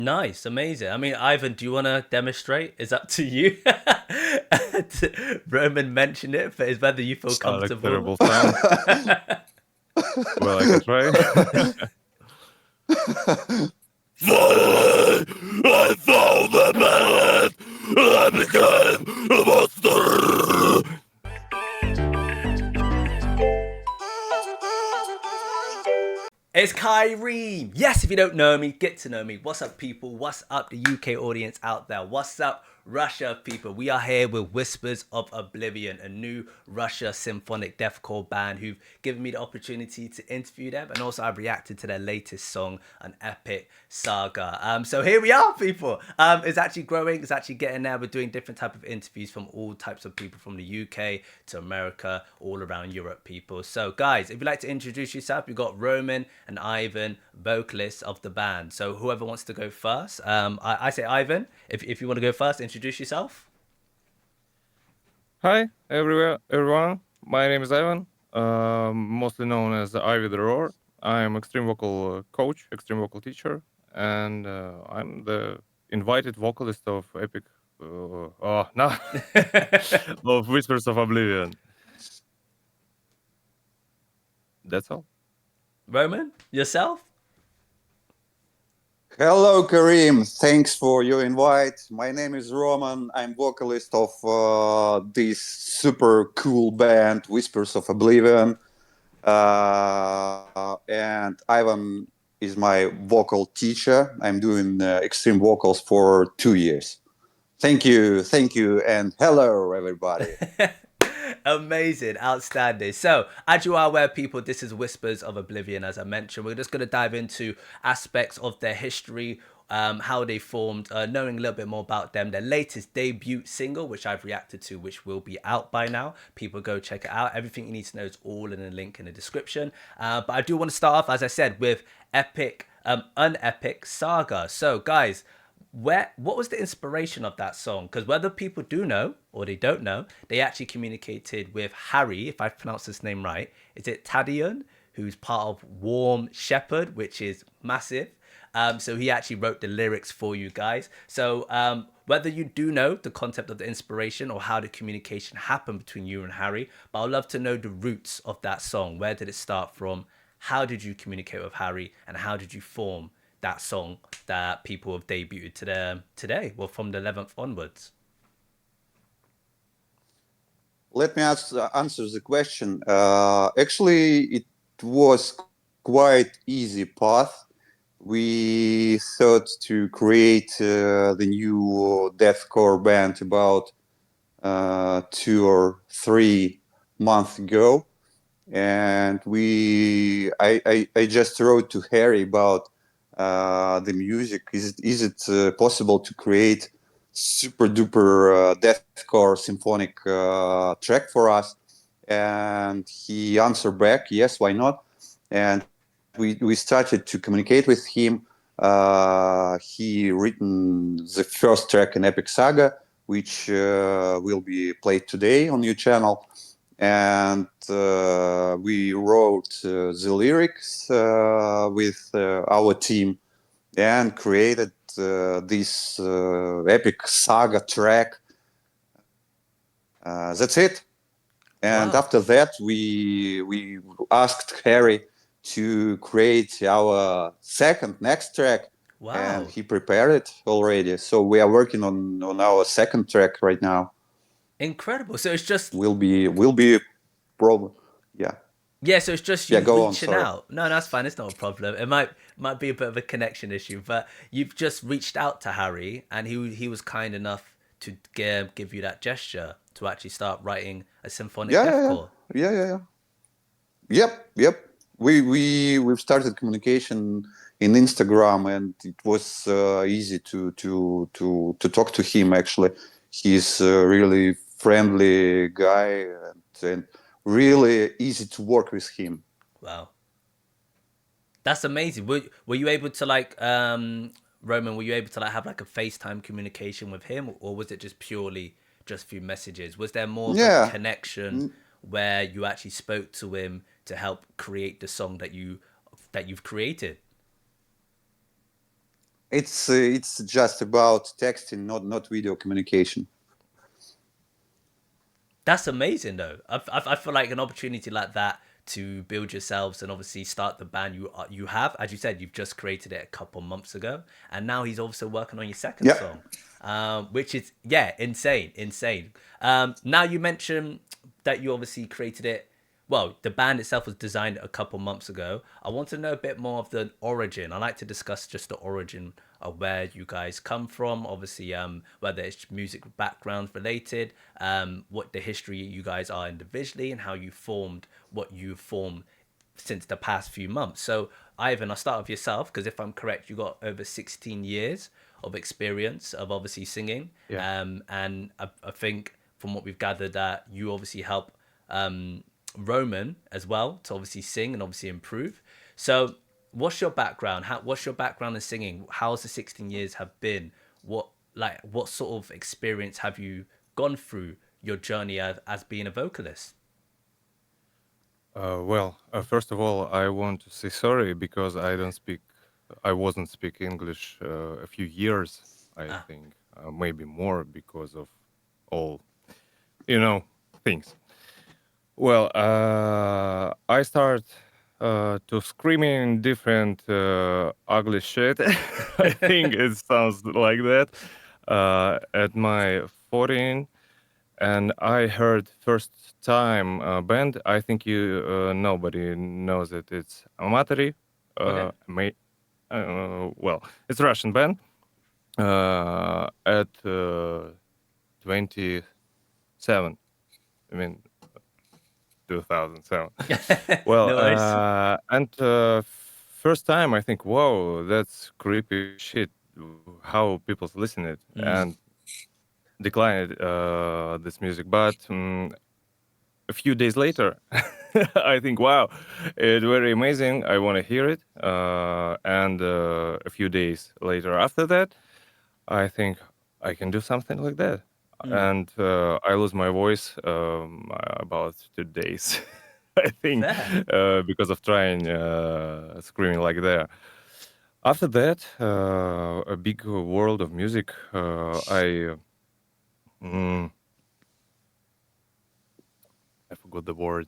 Nice, amazing. I mean, Ivan, do you want to demonstrate? It's up to you. Roman mentioned it, but it's whether you feel Sound like comfortable. terrible sound. Well, I can try. I found the man. I became a monster. It's Kyrie. Yes, if you don't know me, get to know me. What's up, people? What's up, the UK audience out there? What's up, Russia, people? We are here with Whispers of Oblivion, a new Russia symphonic deathcore band who've given me the opportunity to interview them, and also I've reacted to their latest song, an epic saga. So here we are, people. It's actually growing. It's actually getting there. We're doing different type of interviews from all types of people, from the UK to America, all around Europe, people. So, guys, if you'd like to introduce yourself, you've got Roman and Ivan, vocalists of the band. So whoever wants to go first, I say Ivan. If you want to go first, introduce yourself. Hi, everyone. My name is Ivan, mostly known as Ivy the Roar. I'm extreme vocal coach, extreme vocal teacher, and I'm the invited vocalist of Epic. No, of Whispers of Oblivion. That's all. Roman, yourself. Hello, Karim. Thanks for your invite. My name is Roman. I'm vocalist of this super cool band, Whispers of Oblivion. And Ivan is my vocal teacher. I'm doing extreme vocals for 2 years. Thank you, and hello, everybody. Amazing, outstanding. So, as you are aware, people, this is Whispers of Oblivion. As I mentioned, we're just going to dive into aspects of their history, how they formed, knowing a little bit more about them. Their latest debut single, which I've reacted to, which will be out by now. People go check it out. Everything you need to know is all in the link in the description. But I do want to start off, as I said, with an epic saga. So, guys, what was the inspiration of that song? Because whether people do know or they don't know, they actually communicated with Harry, if I pronounce his name right. Is it Tadion, who's part of Warm Shepherd, which is massive. So he actually wrote the lyrics for you guys. So whether you do know the concept of the inspiration or how the communication happened between you and Harry, but I'd love to know the roots of that song. Where did it start from? How did you communicate with Harry, and how did you form that song that people have debuted to them today? Well, from the 11th onwards. Let me answer the question. Actually, it was quite easy path. We thought to create the new deathcore band about 2 or 3 months ago, and I just wrote to Harry about the music. Is it possible to create super duper deathcore symphonic track for us? And he answered back, yes, why not? And we started to communicate with him. He written the first track in Epic Saga, which will be played today on your channel. And we wrote the lyrics with our team and created this epic saga track. That's it. And Wow. after that, we asked Harry to create our next track, and Wow. he prepared it already. So we are working on our second track right now. Incredible. So it's just Will be problem. Yeah. yeah, so it's just Yeah. you Go on. reaching Sorry. out. No, that's fine. It's not a problem. It might be a bit of a connection issue, but you've just reached out to Harry, and he was kind enough to give you that gesture to actually start writing a symphonic Yeah. Yeah. Yeah. deathcore. Yeah. Yeah. Yeah. Yep. We've started communication in Instagram, and it was easy to talk to him. Actually, he's a really friendly guy, and really easy to work with him. Wow. That's amazing. Were you able to like Roman, were you able to like have like a FaceTime communication with him, or was it just purely just through messages? Was there more of a Yeah. connection where you actually spoke to him to help create the song that you've created? It's just about texting, not video communication. That's amazing, though. I feel like an opportunity like that to build yourselves and obviously start the band you have. As you said, you've just created it a couple months ago, and now he's also working on your second Yeah. song, which is insane, insane. Now you mentioned that you obviously created it. Well, the band itself was designed a couple months ago. I want to know a bit more of the origin. I like to discuss just the origin of where you guys come from. Obviously, whether it's music background related, what the history you guys are individually, and how you formed what you formed since the past few months. So, Ivan, I'll start with yourself because if I'm correct, you got over 16 years of experience of obviously singing. Yeah. And I think from what we've gathered that you obviously help Roman as well to obviously sing and obviously improve. So, what's your background? What's your background in singing? How's the 16 years have been? What sort of experience have you gone through your journey as being a vocalist? First of all, I want to say sorry because I wasn't speak English a few years. I Ah, think maybe more because of all you know things. I start to screaming different ugly shit. I think it sounds like that at my 14, and I heard first time band. I think you nobody knows it. It's Amatari. okay. May it's a Russian band at 27. I mean 2007. No worries. And first time I think, whoa, that's creepy shit. How people listen it Mm, and declined this music, but a few days later, I think, wow, it's very amazing. I want to hear it. And a few days later after that, I think I can do something like that. mm. And I lose my voice about 2 days, I think, Fair. because of trying screaming like that. After that, a big world of music. Mm, I forgot the word.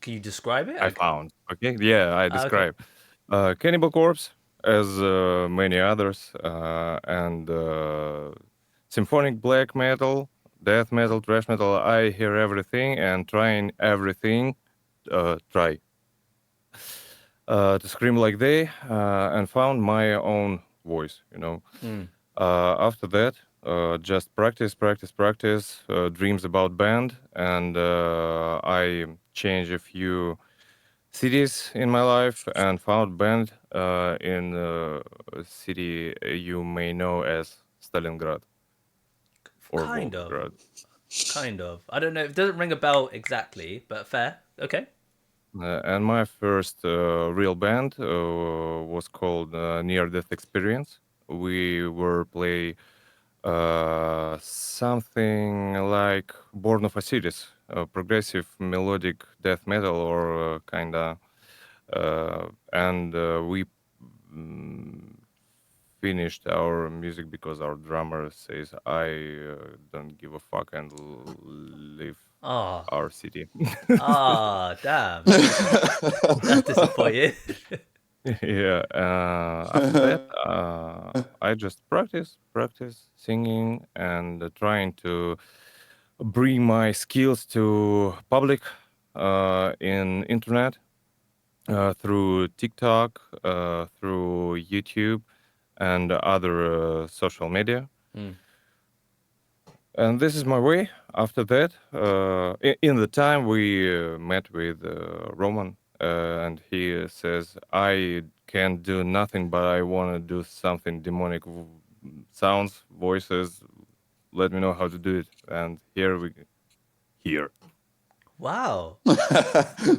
Can you describe it? I found. Okay, yeah, I Okay. describe Cannibal Corpse as many others, and symphonic black metal, death metal, thrash metal. I hear everything and trying everything. Try to scream like they, and found my own voice. Mm. After that, just practice, practice, practice. Dreams about band, and I change a few cities in my life and found band in a city you may know as Stalingrad or Kind of. Volgograd. Kind of. I don't know. It doesn't ring a bell exactly, but fair. Okay. And my first real band was called Near Death Experience. We were play something like Born of Osiris, progressive melodic death metal or kinda, and we mm, finished our music because our drummer says I don't give a fuck and leave Ah, our city. damn. That's disappointing. Yeah. After that, I just practice singing and trying to bring my skills to public in internet through TikTok, through YouTube, and other social media. Mm. And this is my way. After that, in the time we met with Roman, and he says, I can't do nothing, but I want to do something demonic sounds, voices. Let me know how to do it. And here. Wow.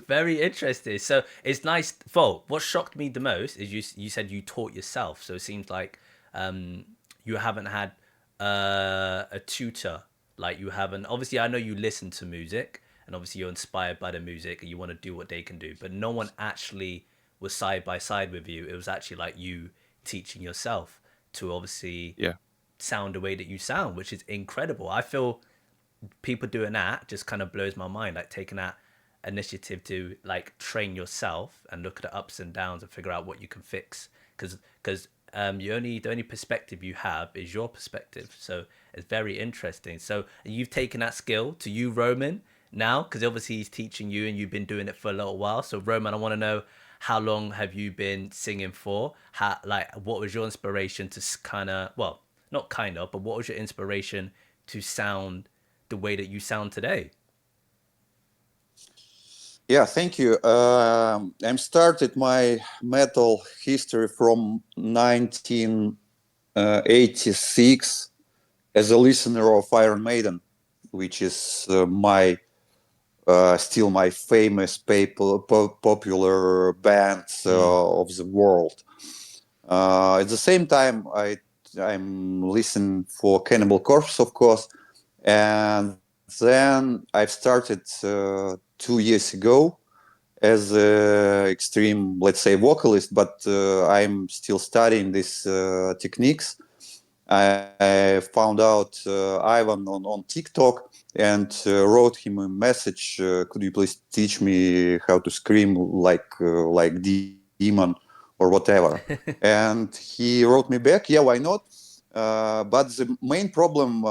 Very interesting. So it's nice. Vol, what shocked me the most is you said you taught yourself. So it seems like you haven't had a tutor. Like you haven't. Obviously, I know you listen to music, and obviously you're inspired by the music, and you want to do what they can do. But no one actually was side by side with you. It was actually like you teaching yourself to obviously Yeah. sound the way that you sound, which is incredible. I feel people doing that just kind of blows my mind, like taking that initiative to like train yourself and look at the ups and downs and figure out what you can fix, because you only the only perspective you have is your perspective. So it's very interesting. So you've taken that skill to you, Roman, now, because obviously he's teaching you and you've been doing it for a little while. So Roman, I want to know, how long have you been singing for? How, like, what was your inspiration to kind of, well, not kind of, but what was your inspiration to sound the way that you sound today? Yeah, thank you. I started my metal history from 1986 as a listener of Iron Maiden, which is my still my famous popular band of the world. At the same time, I'm listening for Cannibal Corpse, of course, and then I've started 2 years ago as a extreme, let's say, vocalist, but I'm still studying these techniques. I found out Ivan on TikTok and wrote him a message. Could you please teach me how to scream like demon or whatever? And he wrote me back, yeah, why not? But the main problem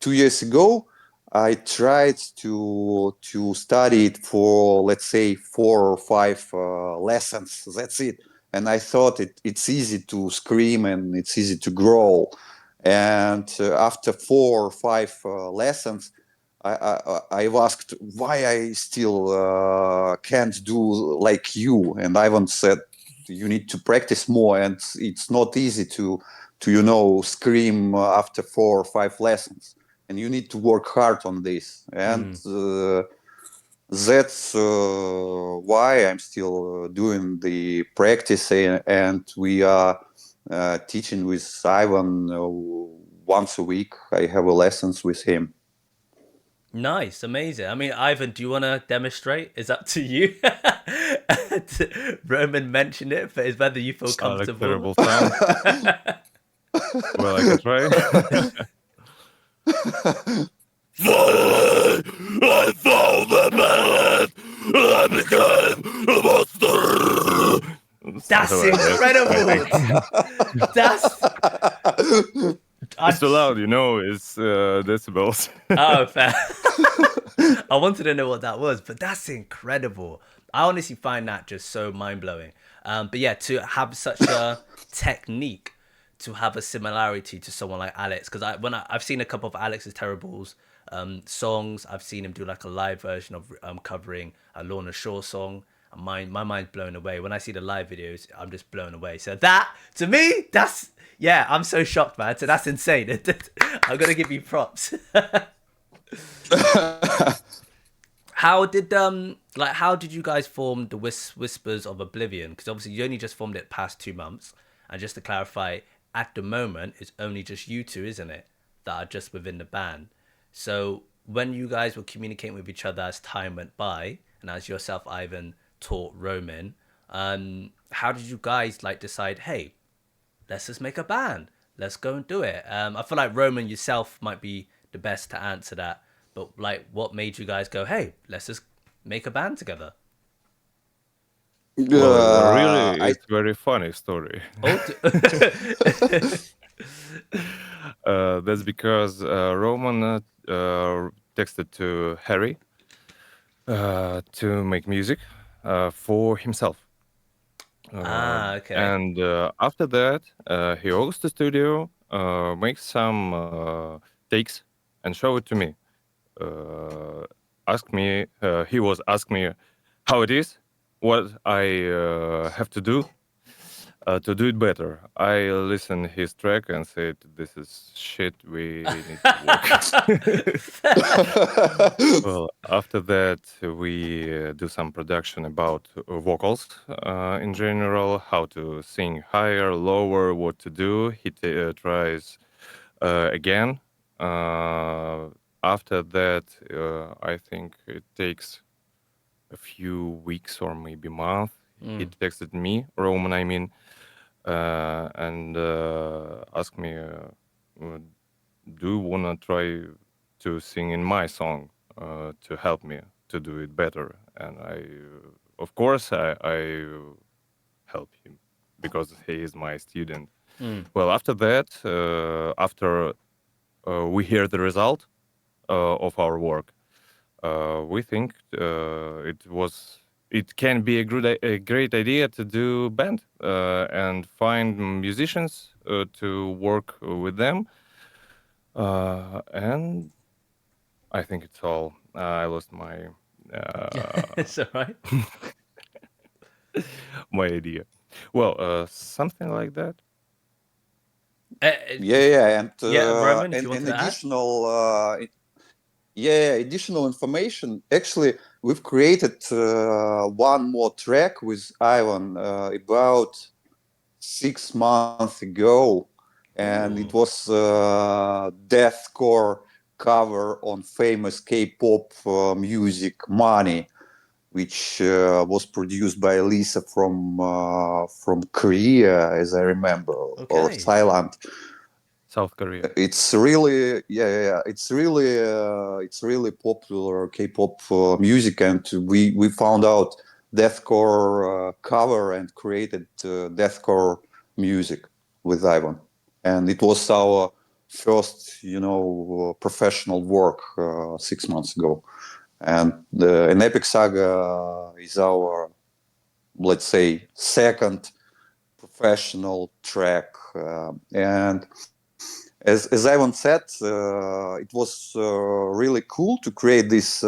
2 years ago, I tried to study it for, let's say, 4 or 5 lessons. That's it. And I thought it's easy to scream and it's easy to growl. And after 4 or 5 lessons, I've asked why I still can't do like you. And Ivan said, you need to practice more, and it's not easy to scream after 4 or 5 lessons, and you need to work hard on this. And that's why I'm still doing the practice, and we are teaching with Ivan once a week. I have lessons with him. Nice, amazing. I mean, Ivan, do you want to demonstrate? It's up to you. Roman mentioned it, but it's whether you feel Like comfortable. terrible sound. Well, I can try. I found the man. I became a monster. That's Something like incredible. that. That's It's I. too loud, it's decibels. Oh, fair. I wanted to know what that was, but that's incredible. I honestly find that just so mind blowing. But yeah, to have such a technique, to have a similarity to someone like Alex, because I've seen a couple of Alex's Terribles songs. I've seen him do like a live version of covering a Lorna Shore song. And my mind's blown away. When I see the live videos, I'm just blown away. So that, to me, that's, yeah, I'm so shocked, man. So that's insane. I'm gonna give you props. How did you guys form the Whispers of Oblivion? Because obviously you only just formed it past 2 months, and just to clarify, at the moment it's only just you two, isn't it, that are just within the band. So when you guys were communicating with each other as time went by, and as yourself, Ivan, taught Roman, how did you guys like decide, hey, let's just make a band, let's go and do it? I feel like Roman yourself might be the best to answer that, but like, what made you guys go, hey, let's just make a band together? Well, uh, really, I it's very funny story. Oh, That's because Roman texted to Harry to make music for himself. okay. And after that, he goes to studio, makes some takes, and show it to me. He was ask me how it is, what I have to do it better. I listened his track and said, "This is shit. We need to work." Well, after that, we do some production about vocals in general, how to sing higher, lower, what to do. He tries again. Uh, After that, I think it takes a few weeks or maybe month. He texted me, Roman, I mean, and asked me, uh, "Do you wanna try to sing in my song to help me to do it better?" And of course, I help him because he is my student. Well, after that, after we hear the result of our work, we think it can be a great idea to do band and find musicians to work with them. And I think it's all. I lost uh, It's all right. my idea. Well, something like that. Uh, Yeah, yeah, Roman, if you and wanted an to add. additional additional information. Actually, we've created one more track with Ivan about 6 months ago, and it Ooh. was deathcore cover on famous K-pop music "Money," which was produced by Lisa from Korea, as I remember, or Okay. Thailand. South Korea. It's really it's really popular K-pop music, and we found out deathcore cover and created deathcore music with Ivan, and it was our first professional work 6 months ago. And an Epic Saga is our, let's say, second professional track, and as Ivan said, it was really cool to create this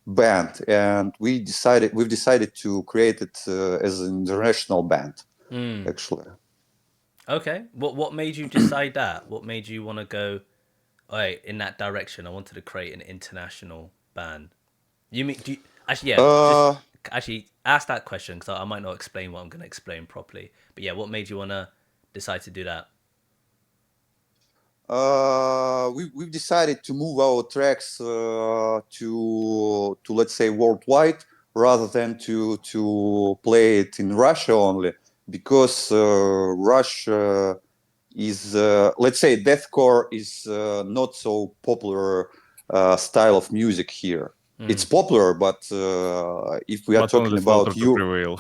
band, and we've decided to create it as an international band, actually. Okay. What made you decide that? What made you want to go, all right, in that direction? I wanted to create an international band. You mean do you, actually? Yeah, just Uh, actually ask that question because I might not explain what I'm going to explain properly. But yeah, what made you want to decide to do that? we've decided to move our tracks to let's say worldwide rather than to play it in Russia only, because Russia is let's say deathcore is not so popular style of music here. It's popular, but if we are But only talking slaughter about to you, prevail.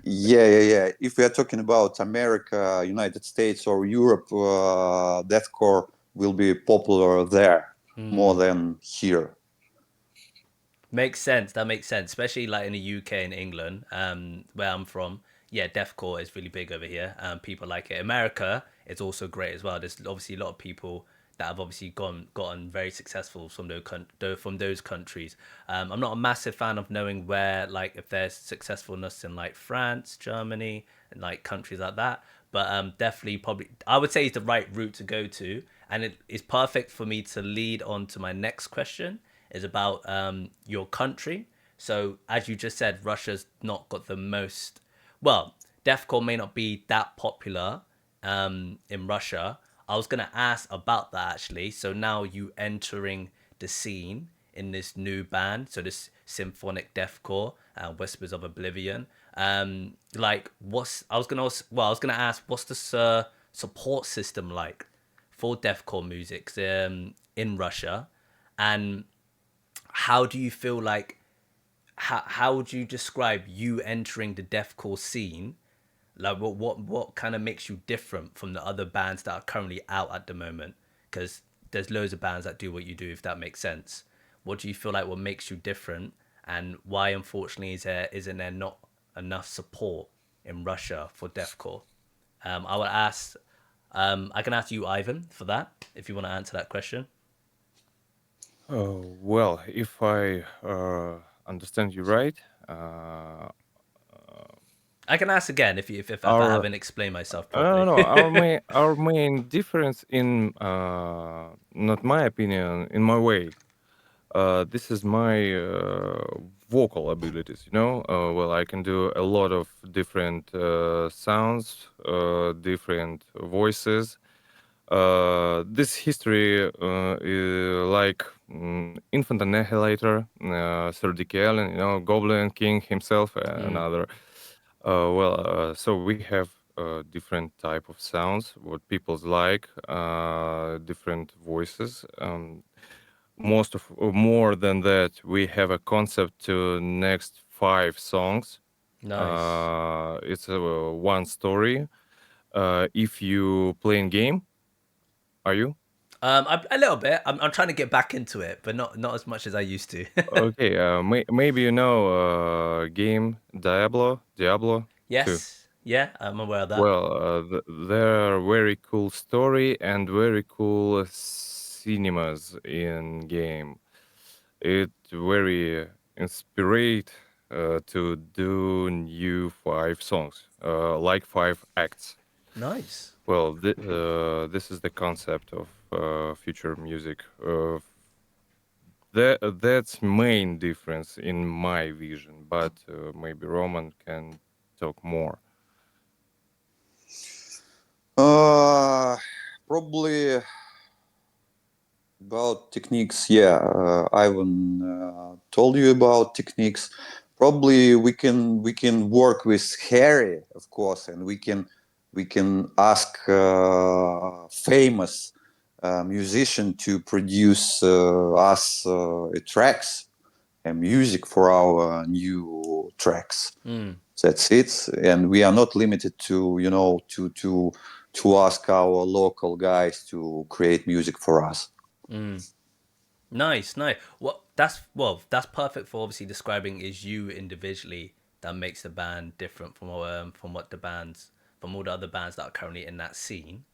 yeah. If we are talking about America, United States, or Europe, deathcore will be popular there more than here. Makes sense. That makes sense, especially like in the UK and England, where I'm from. Yeah, deathcore is really big over here. People like it. America is also great as well. There's obviously a lot of people that have obviously gotten very successful from from those countries. I'm not a massive fan of knowing where, like, if there's successfulness in like France, Germany, and like countries like that. But definitely, probably, I would say it's the right route to go to, and it is perfect for me to lead on to my next question is about your country. So, as you just said, Russia's not got the most. Well, deathcore may not be that popular in Russia. I was gonna ask about that actually. So now you entering the scene in this new band, so this symphonic deathcore, Whispers of Oblivion. Like, what's I was gonna ask, what's the support system like for deathcore music in Russia, and how do you feel like how would you describe you entering the deathcore scene? Like what kind of makes you different from the other bands that are currently out at the moment? Because there's loads of bands that do what you do, if that makes sense. What do you feel like what makes you different, and why unfortunately isn't there not enough support in Russia for deathcore? I would ask. I can ask you, Ivan, for that if you want to answer that question. Oh, well, if I understand you right, I can ask again if I our haven't explained myself no, properly. no, our main difference in not my opinion, in my way. This is my vocal abilities, you know. Well, I can do a lot of different sounds, different voices. This history is like Infant Annihilator, Sir Dicky Allen, you know, Goblin King himself, another. So we have different type of sounds, what people's like, different voices. More than that, we have a concept to next 5 songs. Nice. It's one story. If you playing game, are you? A little bit. I'm trying to get back into it, but not as much as I used to. Okay, maybe you know game Diablo 2. Yes. Yeah, I'm aware of that. Well, there are very cool story and very cool cinemas in game. It very inspirate to do new 5 songs, like 5 acts. Nice. Well, this is the concept of future music. That's main difference in my vision, but maybe Roman can talk more. Uh, Probably about techniques. Yeah, Ivan told you about techniques. Probably we can work with Harry, of course, and we can ask famous musician to produce us tracks and music for our new tracks. Mm, That's it, and we are not limited to to ask our local guys to create music for us. mm. Nice, nice. That's perfect for obviously describing is you individually that makes the band different from what the bands from all the other bands that are currently in that scene.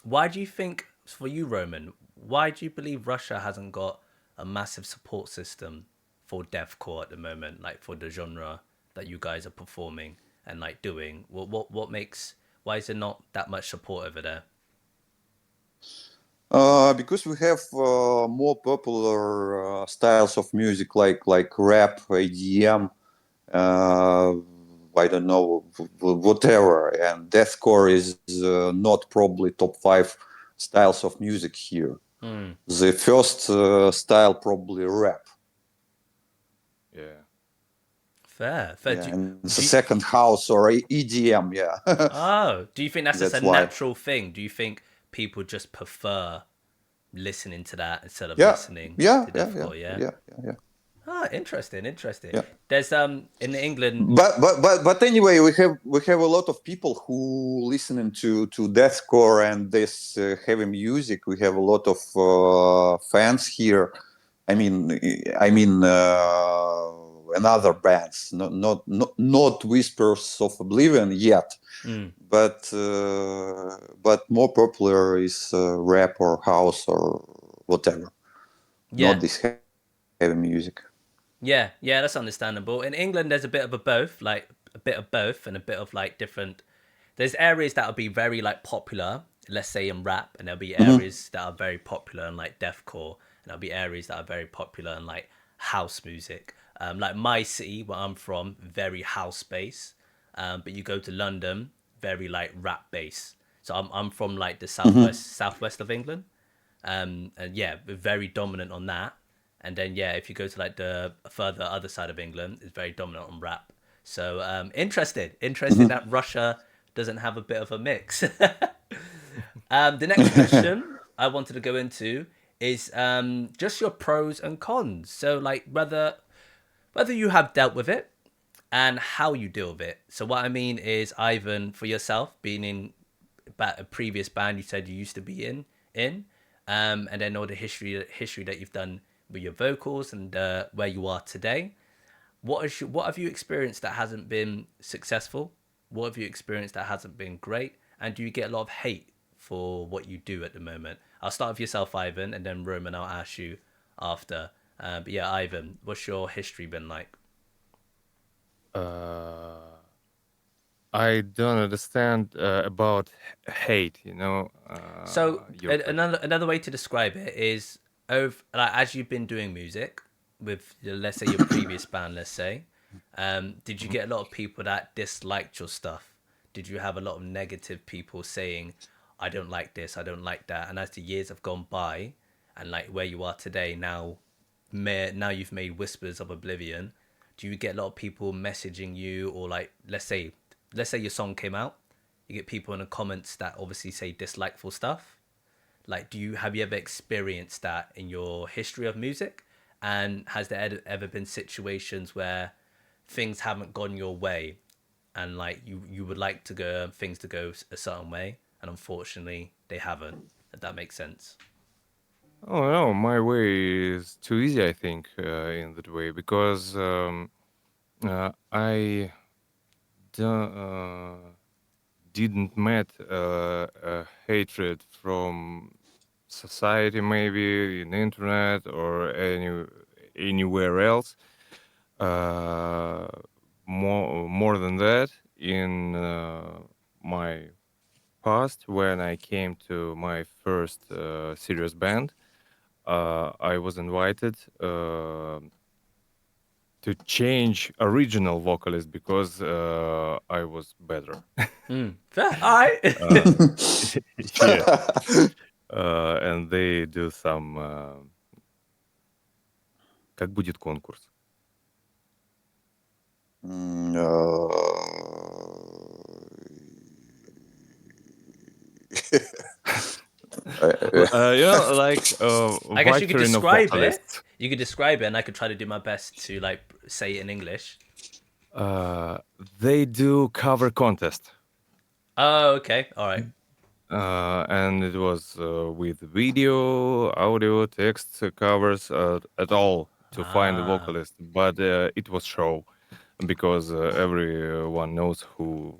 Why do you think for you, Roman? Why do you believe Russia hasn't got a massive support system for deathcore at the moment, like for the genre that you guys are performing and like doing? What makes why is there not that much support over there? Because we have more popular styles of music like rap, EDM, uh, I don't know, whatever. And deathcore is not probably top 5 styles of music here. Hmm. The first style probably rap, Yeah. Fair, fair. yeah, and the Do you, second house or EDM, yeah. Oh, do you think that's just a That's why. natural thing? Do you think people just prefer listening to that instead of Yeah, listening yeah, to yeah, yeah, deathcore? Yeah. yeah, yeah, yeah. Ah, interesting, interesting. Yeah. There's in England. But anyway, we have a lot of people who listening to deathcore and this heavy music. We have a lot of fans here. And other bands, not Whispers of Oblivion yet, Mm, but more popular is rap or house or whatever. yeah, Not this heavy music. yeah, yeah. That's understandable. In England, there's a bit of a both, like a bit of both, and a bit of like different. There's areas that will be very like popular, let's say in rap, and there'll be Hmm. areas that are very popular in like deathcore, and there'll be areas that are very popular in like house music. Like my city, where I'm from, very house based. But you go to London, very like rap based. So I'm from like the Hmm. southwest of England, and yeah, very dominant on that. And then yeah, if you go to like the further other side of England, it's very dominant on rap. So interested Hmm. that Russia doesn't have a bit of a mix. The next question I wanted to go into is just your pros and cons. So like whether you have dealt with it and how you deal with it. So what I mean is, Ivan, for yourself, being in a previous band you said you used to be and then all the history that you've done with your vocals and where you are today. What have you experienced that hasn't been successful? What have you experienced that hasn't been great? And do you get a lot of hate for what you do at the moment? I'll start with yourself, Ivan, and then Roman, I'll ask you after. But yeah, Ivan, what's your history been like? Uh, I don't understand about hate. So Your question. another way to describe it is over like as you've been doing music with let's say your previous band, let's say, did you Mhm. get a lot of people that disliked your stuff? Did you have a lot of negative people saying, "I don't like this, I don't like that"? And as the years have gone by, and like where you are today now, now you've made Whispers of Oblivion. do you get a lot of people messaging you, or like let's say your song came out, you get people in the comments that obviously say dislikeful stuff. Like, have you ever experienced that in your history of music? And has there ever been situations where things haven't gone your way, and like you would like to go things to go a certain way, and unfortunately they haven't? If that makes sense. Oh no, my way is too easy, I think, in that way, because I didn't met a hatred from society, maybe in internet or anywhere else. Uh, more than that, in my past, when I came to my first serious band, I was invited to change original vocalist because I was better. Fair. All right. uh, yeah, and they do some. Как будет конкурс? Mm, Like I guess you could victory of describe it. vocalists. You could describe it, and I could try to do my best to like say it in English. Uh, they do cover contest. Oh, okay. All right. And it was with video, audio, text covers at all to find the Ah. vocalist. But it was show because everyone knows who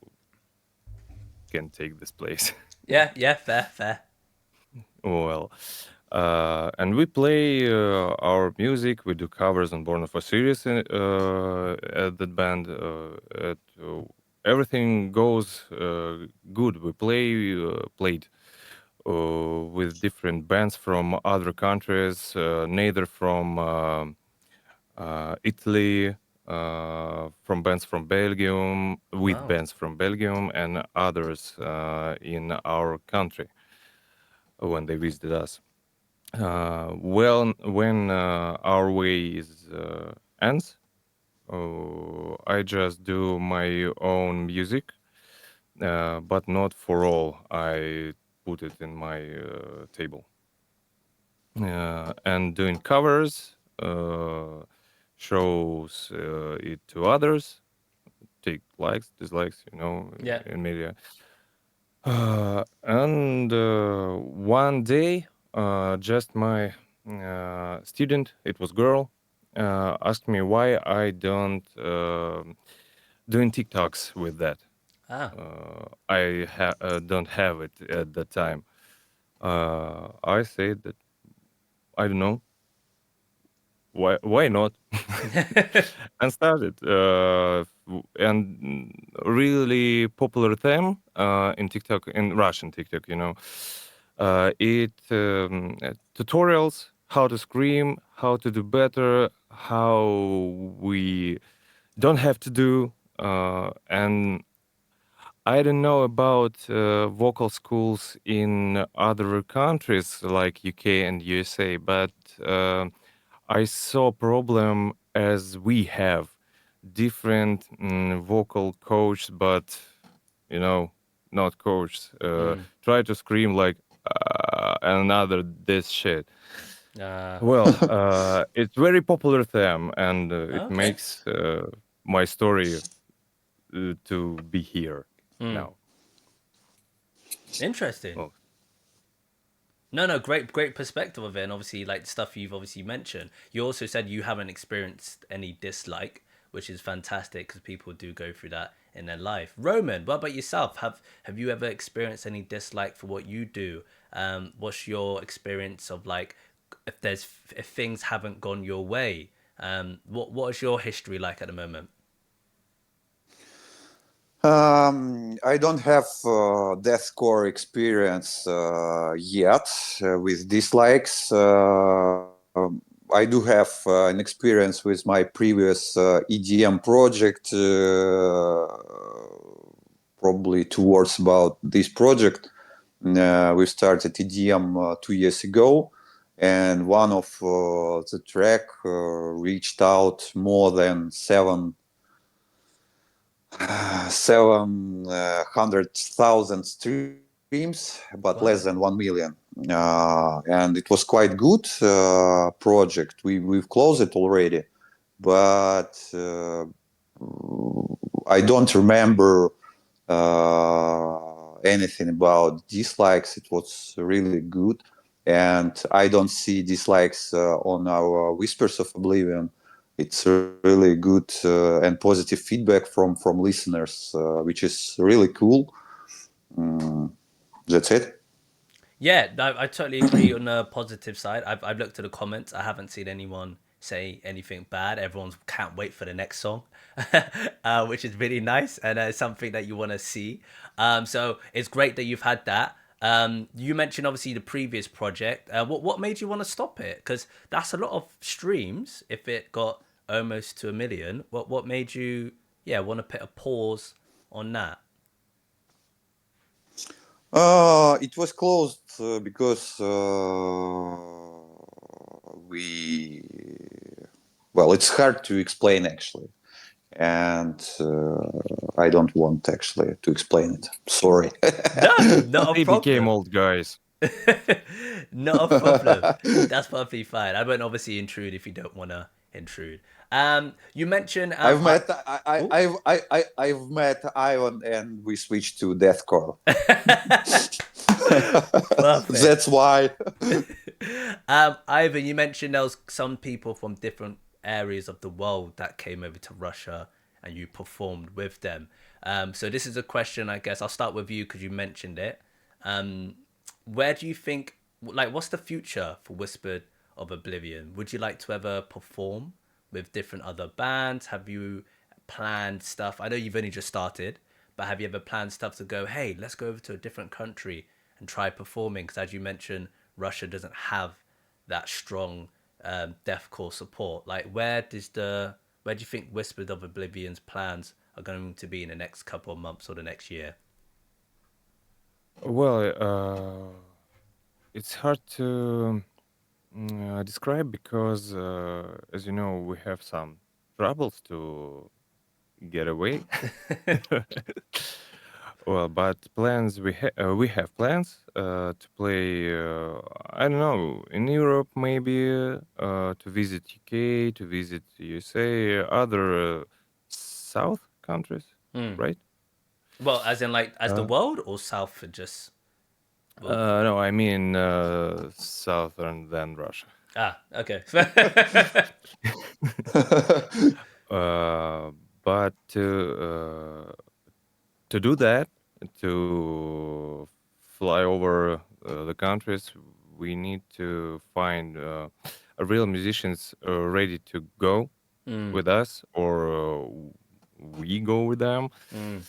can take this place. Yeah. Yeah. Fair. Fair. Well, and we play our music. We do covers on Born of Osiris at that band. Everything goes good. We played with different bands from other countries, neither from Italy, from bands from Belgium, with Wow. bands from Belgium and others in our country when they visited us. Well, when our way is ends, I just do my own music, but not for all. I put it in my table. And doing covers, shows it to others, take likes, dislikes, Yeah. in media. And one day, just my student, it was girl, asked me why I don't doing TikToks with that. Ah. Don't have it at the time. I said that I don't know why not, and started and really popular theme in TikTok, in Russian TikTok, it tutorials how to scream, how to do better, how we don't have to do, and I don't know about vocal schools in other countries like UK and USA, but I saw problem as we have different vocal coach, but you know, not coach. Try to scream like another this shit. Uh, Well, it's very popular theme, and it okay. makes my story to be here now. Interesting. Well, No, no, great perspective of it, and obviously, like the stuff you've obviously mentioned. You also said you haven't experienced any dislike, which is fantastic because people do go through that in their life. Roman, what about yourself? Have you ever experienced any dislike for what you do? What's your experience of like if things haven't gone your way? What is your history like at the moment? I don't have deathcore experience yet with dislikes. I do have an experience with my previous EDM project, probably towards about this project. We started EDM 2 years ago, and one of the track reached out more than 700,000 streams, but less than Wow. 1 million. And it was quite good project. We've closed it already, but I don't remember anything about dislikes. It was really good, and I don't see dislikes on our Whispers of Oblivion. It's really good and positive feedback from listeners, which is really cool. Mm, that's it. Yeah, I totally agree on the positive side. I've looked at the comments. I haven't seen anyone say anything bad. Everyone's can't wait for the next song, which is really nice and something that you want to see. So it's great that you've had that. You mentioned obviously the previous project. What made you want to stop it? Because that's a lot of streams. If it got almost to 1 million, what made you want to put a pause on that? It was closed because we. Well, it's hard to explain actually, and I don't want actually to explain it. Sorry. No, not a They became problem. old guys. Not a problem. That's perfectly fine. I won't obviously intrude if you don't want to intrude. You mentioned I've met oh, I've met Ivan and we switched to Deathcore. perfect. That's why. Ivan, you mentioned there was some people from different areas of the world that came over to Russia and you performed with them. So this is a question, I guess. I'll start with you because you mentioned it. Um, where do you think, like, what's the future for Whispered of Oblivion? Would you like to ever perform with different other bands? Have you planned stuff? I know you've only just started, but have you ever planned stuff to go, hey, let's go over to a different country and try performing? Because as you mentioned, Russia doesn't have that strong deathcore support. Like, where do you think Whispered of Oblivion's plans are going to be in the next couple of months or the next year? Well, it's hard to describe because, as you know, we have some troubles to get away. Well, but plans we have plans to play. I don't know, in Europe maybe, to visit UK, to visit USA, other South countries, Hmm. right? Well, as in like as the Uh, world or South for just well, no, I mean southern than Russia. okay. Uh, but to do that, to fly over the countries, we need to find real musicians ready to go Mm, with us, or we go with them. mm.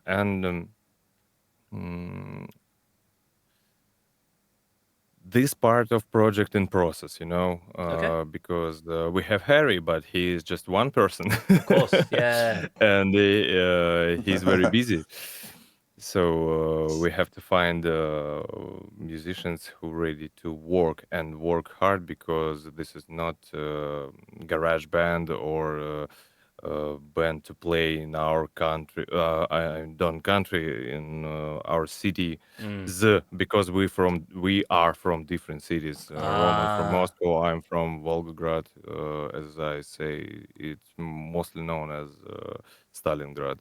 And mm, this part of project in process, Okay, because we have Harry, but he is just one person, of course. Yeah. and he's very busy. So we have to find musicians who ready to work and work hard, because this is not garage band or band to play in our country, done country in our city, Mm. because we are from different cities. Roman from Ah. Moscow, I'm from Volgograd. As I say, it's mostly known as Stalingrad.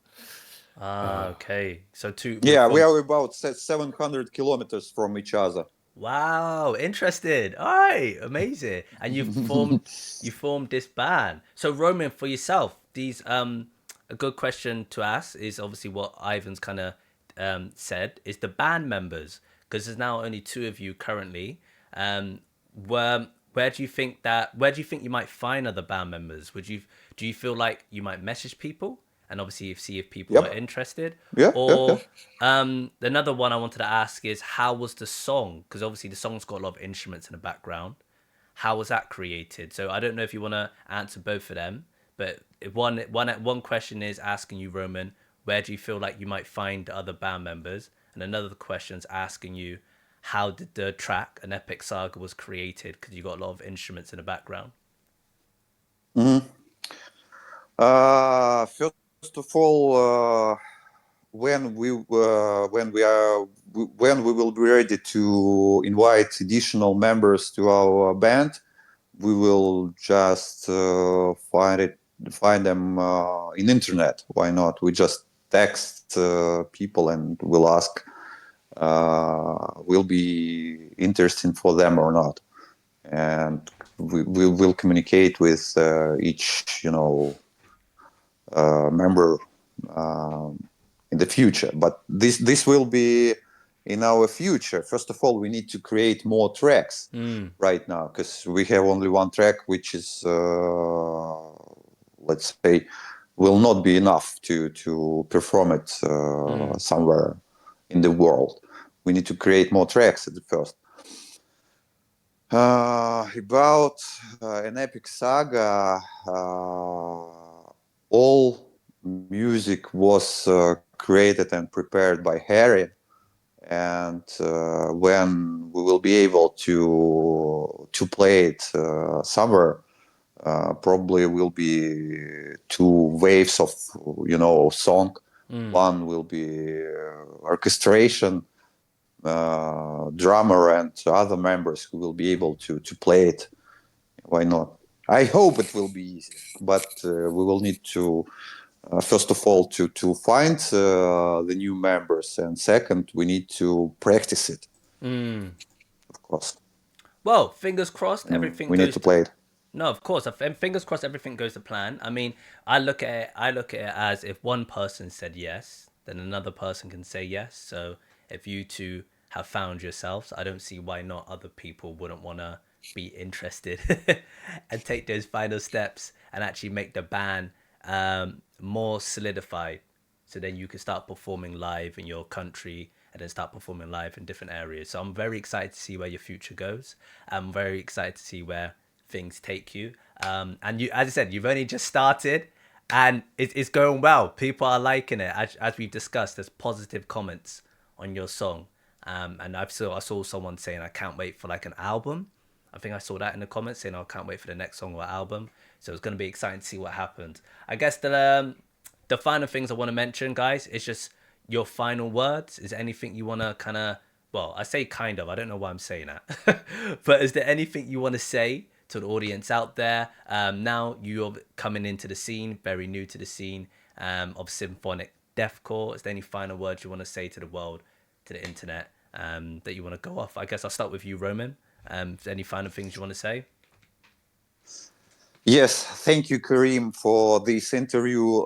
Ah. Uh, Okay. So two. You're Yeah, we from. are about 700 kilometers from each other. Wow. Interested. All right. Amazing. And you formed this band. So Roman, for yourself, these a good question to ask is obviously what Ivan's kind of said is the band members, because there's now only two of you currently. Where do you think you might find other band members? Do you feel like you might message people and obviously see if people are Yep. interested? Yeah, yeah, yeah. Or another one I wanted to ask is how was the song? Because obviously the song's got a lot of instruments in the background. How was that created? So I don't know if you want to answer both of them, but one question is asking you, Roman, where do you feel like you might find other band members? And another question is asking you, how did the track An Epic Saga was created? Because you got a lot of instruments in the background. First of all, when we will be ready to invite additional members to our band, we will just find them in internet. Why not? We just text people and we'll ask will be interesting for them or not, and we will communicate with each member in the future. But this will be in our future. First of all, we need to create more tracks right now, because we have only one track, which is let's say will not be enough to perform it somewhere in the world. We need to create more tracks at the first. About An Epic Saga, all music was created and prepared by Harry, and when we will be able to play it somewhere, probably will be two waves of song. One will be orchestration, drummer and other members who will be able to play it. Why not? I hope it will be easy, but we will need to first of all to find the new members, and second we need to practice it, of course. Well, fingers crossed, everything We need goes to to. play it. No, of course. And fingers crossed, everything goes to plan. I mean, I look at it as if one person said yes, then another person can say yes. So if you two have found yourselves, I don't see why not other people wouldn't want to be interested and take those final steps and actually make the band more solidified. So then you can start performing live in your country and then start performing live in different areas. So I'm very excited to see where your future goes. I'm very excited to see where things take you. And you, as I said, you've only just started, and it's going well. People are liking it, as we've discussed. There's positive comments on your song, and I saw someone saying I can't wait for like an album. I think I saw that in the comments saying I can't wait for the next song or album. So it's going to be exciting to see what happens. I guess the final things I want to mention, guys, is just your final words. Is there anything you want to kind of, well, I say kind of, I don't know why I'm saying that, but is there anything you want to say to the audience out there? Now you're coming into the scene, very new to the scene of symphonic deathcore. Is there any final words you want to say to the world, to the internet, that you want to go off? I guess I'll start with you, Roman. Is there any final things you want to say? Yes, thank you, Karim, for this interview.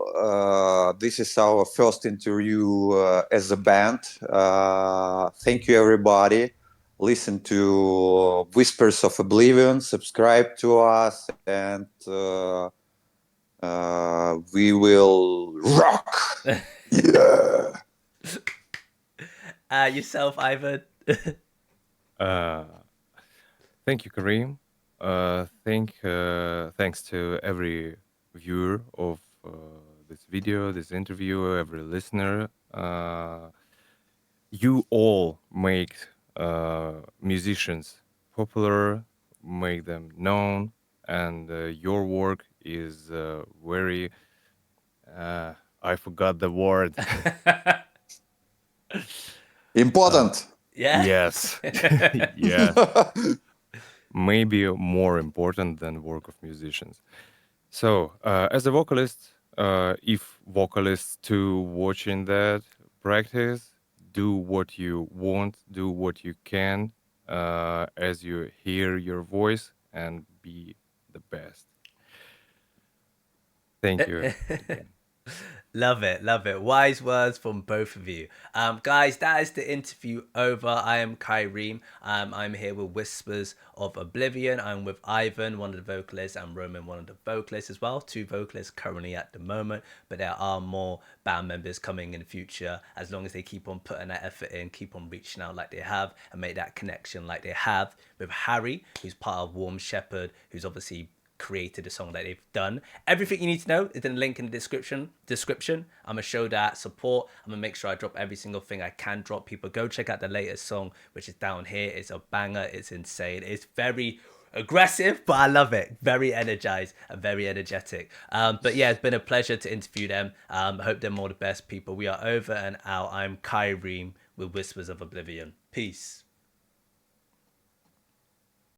This is our first interview as a band. Thank you, everybody. Listen to Whispers of Oblivion, subscribe to us, and we will rock. Yeah. Yourself, Ivan. Uh, Thank you, Kareem. Thanks to every viewer of this video, this interview, every listener. You all make musicians popular, make them known, and your work is very. I forgot the word. Important. Yeah. Yes, yeah, maybe more important than work of musicians. So, as a vocalist, if vocalists too watching that practice, do what you want, do what you can, as you hear your voice, and be the best. Thank you again. Love it, love it. Wise words from both of you. Guys, that is the interview over. I am Kyrene. I'm here with Whispers of Oblivion. I'm with Ivan, one of the vocalists, and Roman, one of the vocalists as well. Two vocalists currently at the moment, but there are more band members coming in the future as long as they keep on putting that effort in, keep on reaching out like they have, and make that connection like they have with Harry, who's part of Warm Shepherd, who's obviously created the song that they've done. Everything you need to know is in the link in the description. I'm gonna show that support. I'm gonna make sure I drop every single thing I can drop. People, go check out the latest song, which is down here. It's a banger. It's insane. It's very aggressive, but I love it. Very energized and very energetic. But yeah, it's been a pleasure to interview them. Hope they're all the best, people. We are over and out. I'm Kyreem with Whispers of Oblivion. Peace.